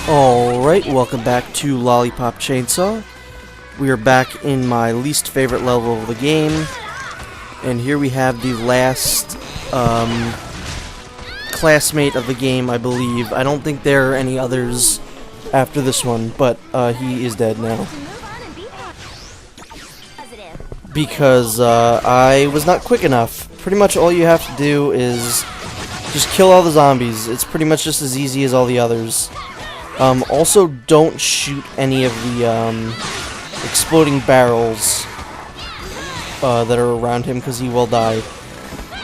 Alright, welcome back to Lollipop Chainsaw. We are back in my least favorite level of the game. And here we have the last classmate of the game, I believe. I don't think there are any others after this one, but he is dead now. Because I was not quick enough. Pretty much all you have to do is just kill all the zombies. It's pretty much just as easy as all the others. Also, don't shoot any of the exploding barrels that are around him, because he will die.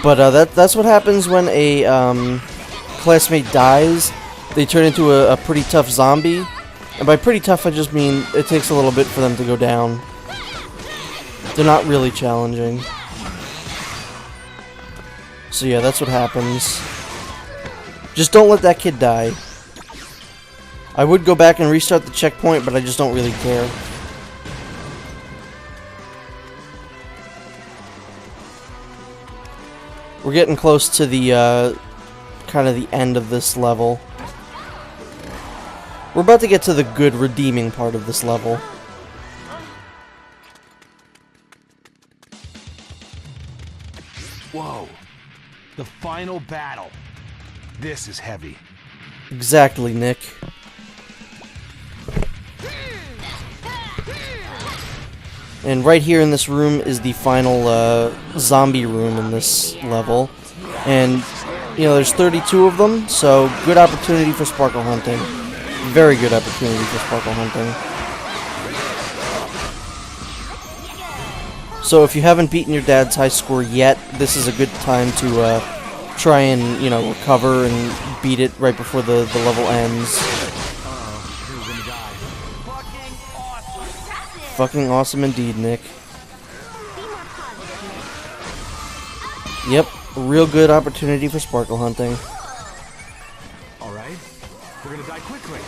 But that's what happens when a classmate dies. They turn into a pretty tough zombie. And by pretty tough, I just mean it takes a little bit for them to go down. They're not really challenging. So yeah, that's what happens. Just don't let that kid die. I would go back and restart the checkpoint, but I just don't really care. We're getting close to the, kind of the end of this level. We're about to get to the good, redeeming part of this level. Whoa. The final battle. This is heavy. Exactly, Nick. And right here in this room is the final zombie room in this level. And, you know, there's 32 of them, so good opportunity for sparkle hunting. Very good opportunity for sparkle hunting. So if you haven't beaten your dad's high score yet, this is a good time to try and, you know, recover and beat it right before the level ends. Fucking awesome indeed, Nick. Yep, real good opportunity for sparkle hunting. Alright, we're gonna die quickly.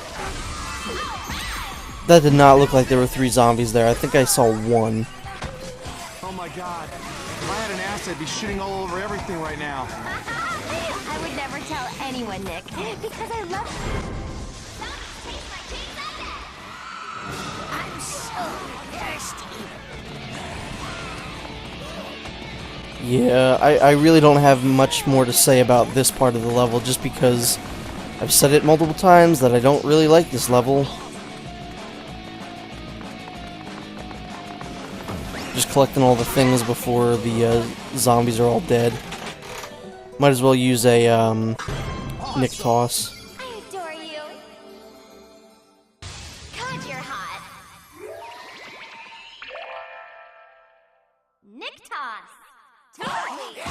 That did not look like there were 3 zombies there. I think I saw 1. Oh my god. If I had an ass, I'd be shitting all over everything right now. I would never tell anyone, Nick, because I love you. I'm so thirsty. Yeah, I really don't have much more to say about this part of the level, just because I've said it multiple times that I don't really like this level. Just collecting all the things before the zombies are all dead. Might as well use a Nick toss. I adore you. God, you're hot. Nick toss. Totally.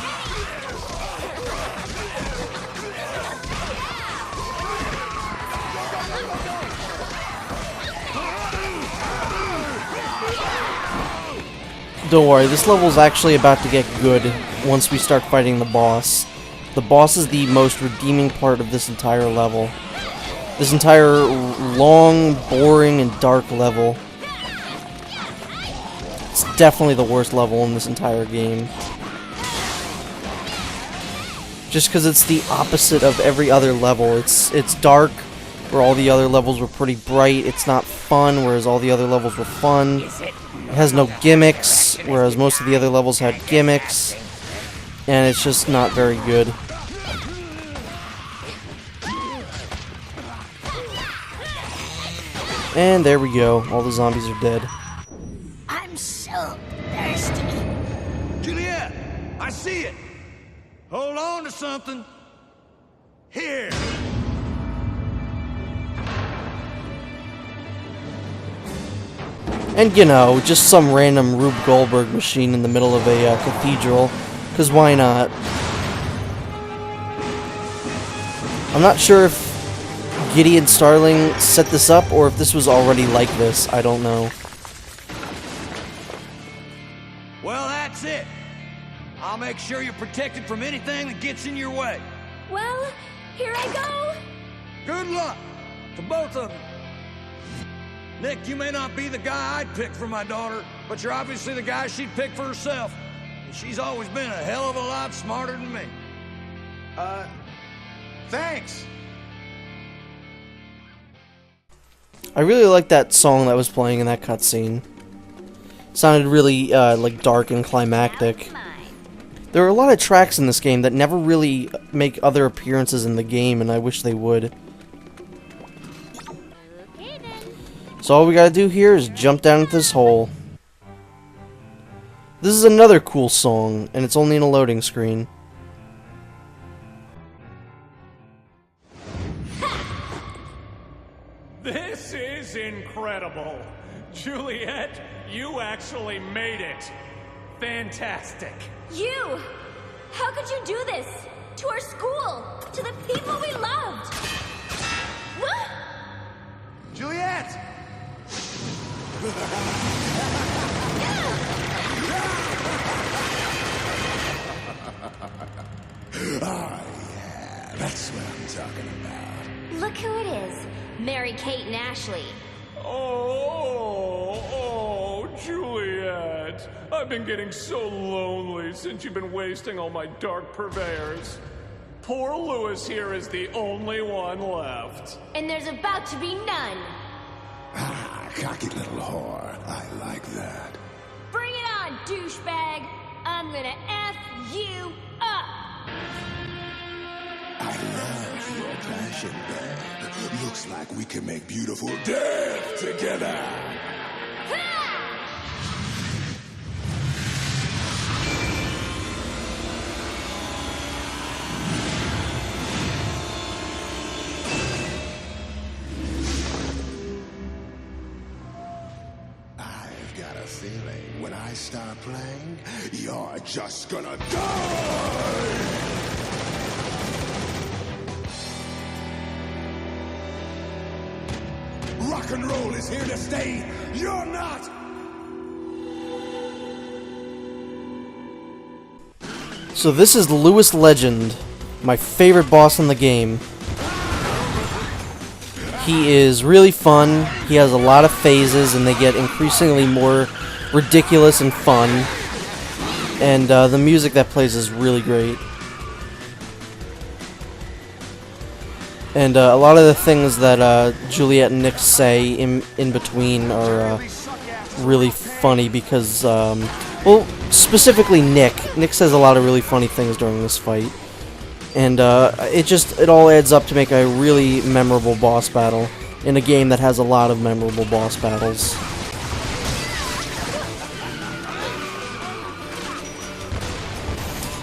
Don't worry, this level's actually about to get good once we start fighting the boss. The boss is the most redeeming part of this entire level. This entire long, boring, and dark level. It's definitely the worst level in this entire game. Just because it's the opposite of every other level. It's dark, where all the other levels were pretty bright. It's not fun, whereas all the other levels were fun. It has no gimmicks, whereas most of the other levels had gimmicks. And it's just not very good. And there we go. All the zombies are dead. I'm so thirsty. Juliet, I see it. Hold on to something. Here. And, you know, just some random Rube Goldberg machine in the middle of a cathedral. Because why not? I'm not sure if Gideon Starling set this up or if this was already like this. I don't know. Well, that's it. I'll make sure you're protected from anything that gets in your way. Well, here I go. Good luck to both of you. Nick, you may not be the guy I'd pick for my daughter, but you're obviously the guy she'd pick for herself. And she's always been a hell of a lot smarter than me. Thanks. I really like that song that was playing in that cutscene. Sounded really like dark and climactic. There are a lot of tracks in this game that never really make other appearances in the game, and I wish they would. So all we gotta do here is jump down into this hole. This is another cool song, and it's only in a loading screen. This is incredible. Juliet, you actually made it. Fantastic. You! How could you do this? To our school! To the people we loved! What? Juliet! Yeah, that's what I'm talking about. Look who it is. Mary-Kate and Ashley. Oh, Juliet. I've been getting so lonely since you've been wasting all my dark purveyors. Poor Louis here is the only one left. And there's about to be none. Ah, cocky little whore. I like that. Bring it on, douchebag. I'm gonna F you up. I love your passion, babe. Looks like we can make beautiful death together. I've got a feeling when I start playing, you're just gonna die! Rock and roll is here to stay. You're not. So this is Louis Legend, my favorite boss in the game. He is really fun, he has a lot of phases, and they get increasingly more ridiculous and fun. And the music that plays is really great. And a lot of the things that Juliet and Nick say in between are really funny because, well, specifically Nick. Nick says a lot of really funny things during this fight. And it all adds up to make a really memorable boss battle in a game that has a lot of memorable boss battles.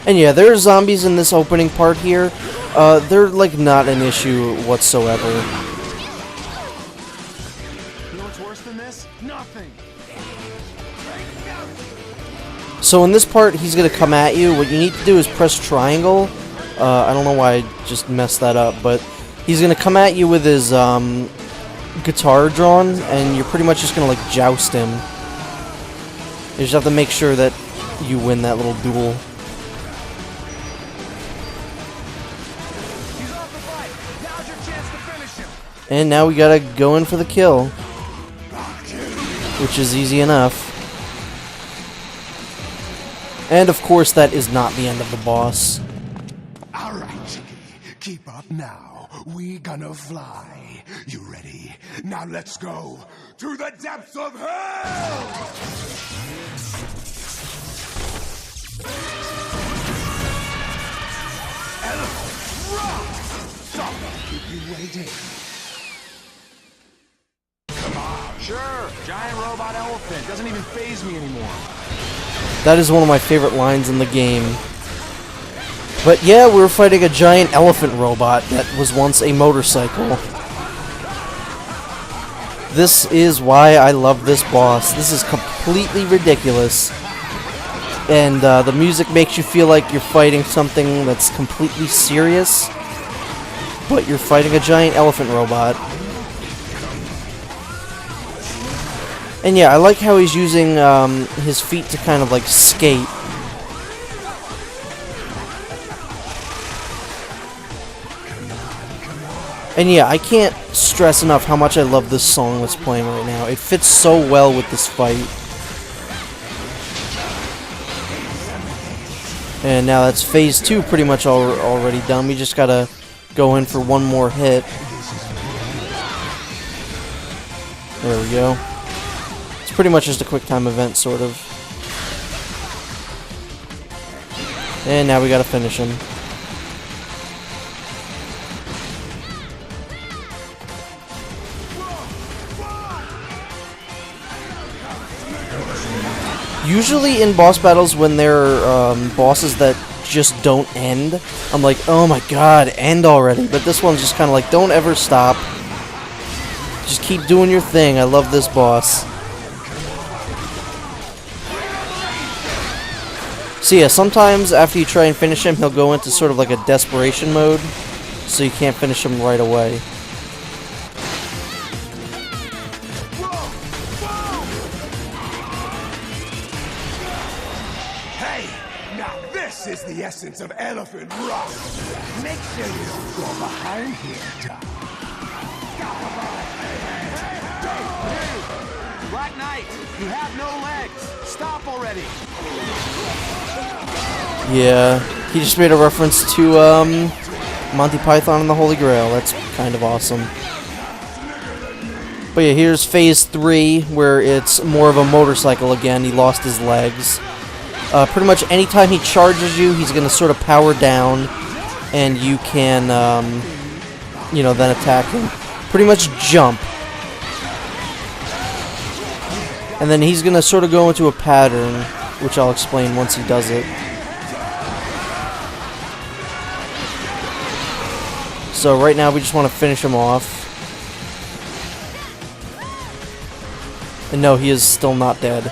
And yeah, there are zombies in this opening part here. They're like not an issue whatsoever. You know what's worse than this? Nothing. So in this part, he's gonna come at you. What you need to do is press triangle. I don't know why I just messed that up, but he's gonna come at you with his guitar drawn, and you're pretty much just gonna like joust him. You just have to make sure that you win that little duel. He's off the fight. Now's your chance to finish him. And now we gotta go in for the kill, which is easy enough. And of course, that is not the end of the boss. All right, chickie, keep up now. We gonna fly. You ready? Now let's go to the depths of hell! Elephant, rock! Sorry, keep you waiting. Sure, giant robot elephant. Doesn't even faze me anymore. That is one of my favorite lines in the game. But yeah, we're fighting a giant elephant robot that was once a motorcycle. This is why I love this boss. This is completely ridiculous. And the music makes you feel like you're fighting something that's completely serious, but you're fighting a giant elephant robot. And yeah, I like how he's using his feet to kind of like skate. And yeah, I can't stress enough how much I love this song that's playing right now. It fits so well with this fight. And now that's phase 2 pretty much already done. We just gotta go in for one more hit. There we go. It's pretty much just a quick time event, sort of. And now we gotta finish him. Usually in boss battles, when there are bosses that just don't end, I'm like, oh my god, end already. But this one's just kind of like, don't ever stop. Just keep doing your thing. I love this boss. So yeah, sometimes after you try and finish him, he'll go into sort of like a desperation mode, so you can't finish him right away. Hey, now this is the essence of Elephant Rock. Make sure you don't go behind here, Doc. Black Knight, you have no legs. Stop already. Yeah, he just made a reference to Monty Python and the Holy Grail. That's kind of awesome. But yeah, here's phase 3, where it's more of a motorcycle again. He lost his legs. Pretty much anytime he charges you, he's going to sort of power down, and you can, you know, then attack him. Pretty much jump. And then he's going to sort of go into a pattern, which I'll explain once he does it. So right now we just want to finish him off. And no, he is still not dead.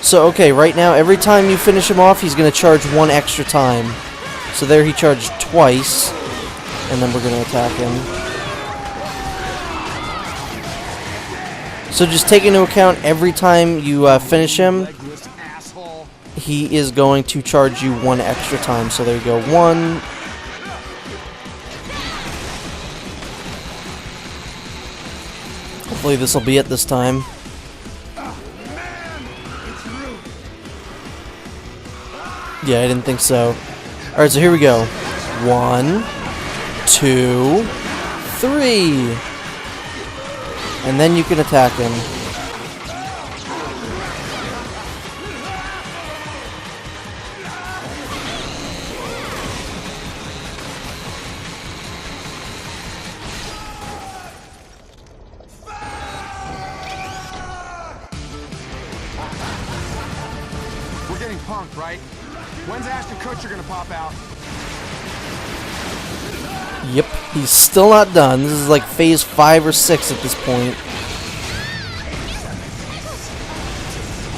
So okay, right now every time you finish him off, he's going to charge 1 extra time. So there he charged twice, and then we're going to attack him. So just take into account every time you finish him, he is going to charge you 1 extra time. So there you go, 1. Hopefully this will be it this time. Yeah, I didn't think so. Alright, so here we go. 1, 2, 3. And then you can attack him. We're getting punked, right? When's Ashton Kutcher gonna pop out? Yep, he's still not done. This is like phase 5 or 6 at this point.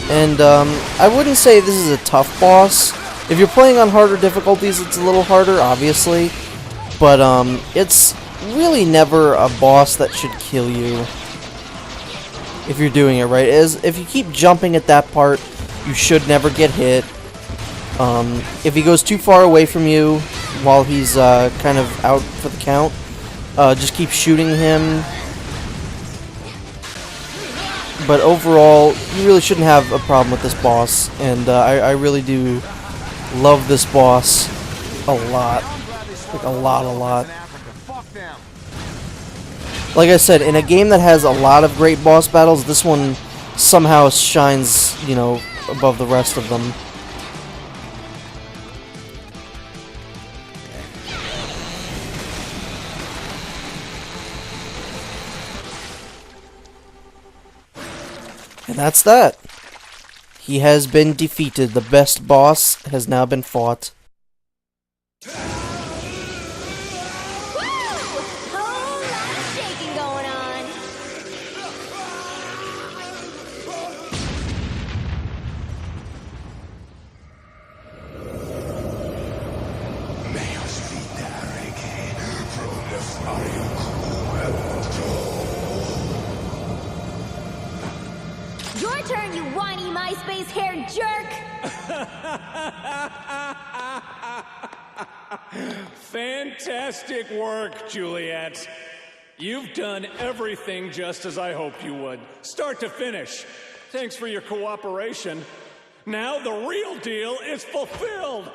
And I wouldn't say this is a tough boss. If you're playing on harder difficulties, it's a little harder, obviously. But it's really never a boss that should kill you if you're doing it right. If you keep jumping at that part, you should never get hit. If he goes too far away from you while he's kind of out for the count, just keep shooting him. But overall, you really shouldn't have a problem with this boss, and I really do love this boss a lot. Like, a lot. Like I said, in a game that has a lot of great boss battles, this one somehow shines, you know, above the rest of them. And that's that. He has been defeated. The best boss has now been fought. Woo! Whole lot of shaking going on. Your turn, you whiny MySpace-haired jerk! Fantastic work, Juliet. You've done everything just as I hoped you would, start to finish. Thanks for your cooperation. Now the real deal is fulfilled.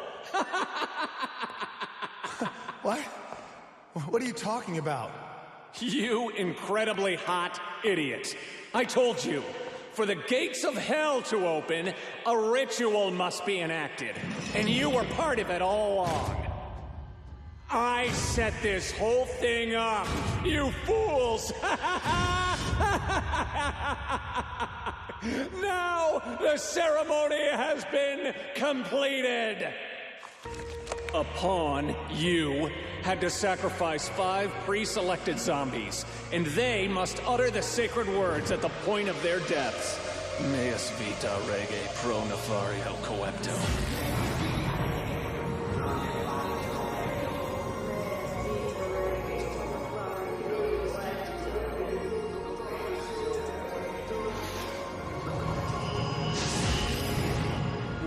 What? What are you talking about? You incredibly hot idiot. I told you, for the gates of hell to open, a ritual must be enacted. And you were part of it all along. I set this whole thing up, you fools! Now the ceremony has been completed! A pawn, you, had to sacrifice 5 pre-selected zombies, and they must utter the sacred words at the point of their deaths. Meus vita rege pro nefario coepto.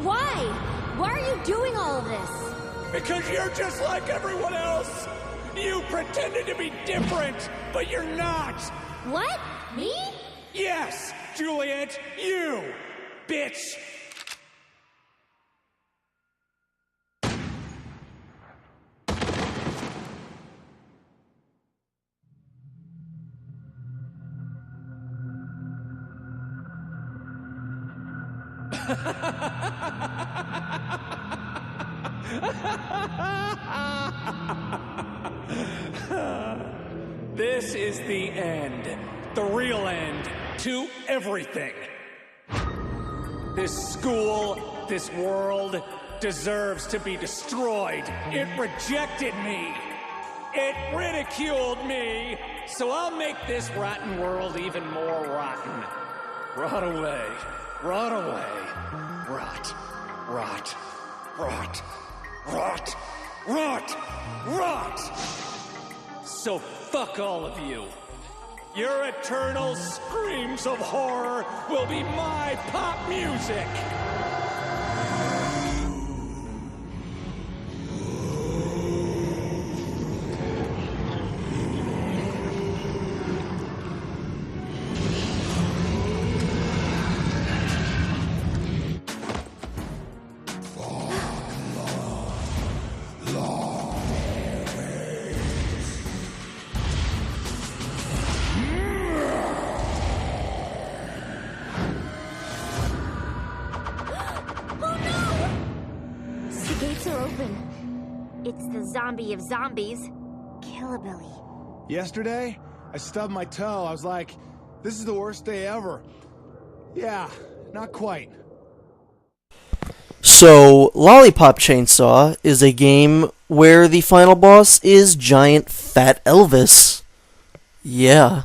Why? Why are you doing all of this? Because you're just like everyone else! You pretended to be different, but you're not! What? Me? Yes, Juliet, you! Bitch! This is the end. The real end to everything. This school, this world, deserves to be destroyed. It rejected me. It ridiculed me. So I'll make this rotten world even more rotten. Rot away. Rot away. Rot. Rot. Rot. Rot. Rot. Rot. So fuck all of you. Your eternal screams of horror will be my pop music. The gates are open. It's the zombie of zombies, Killabilly. Yesterday, I stubbed my toe. I was like, this is the worst day ever. Yeah, not quite. So, Lollipop Chainsaw is a game where the final boss is Giant Fat Elvis. Yeah.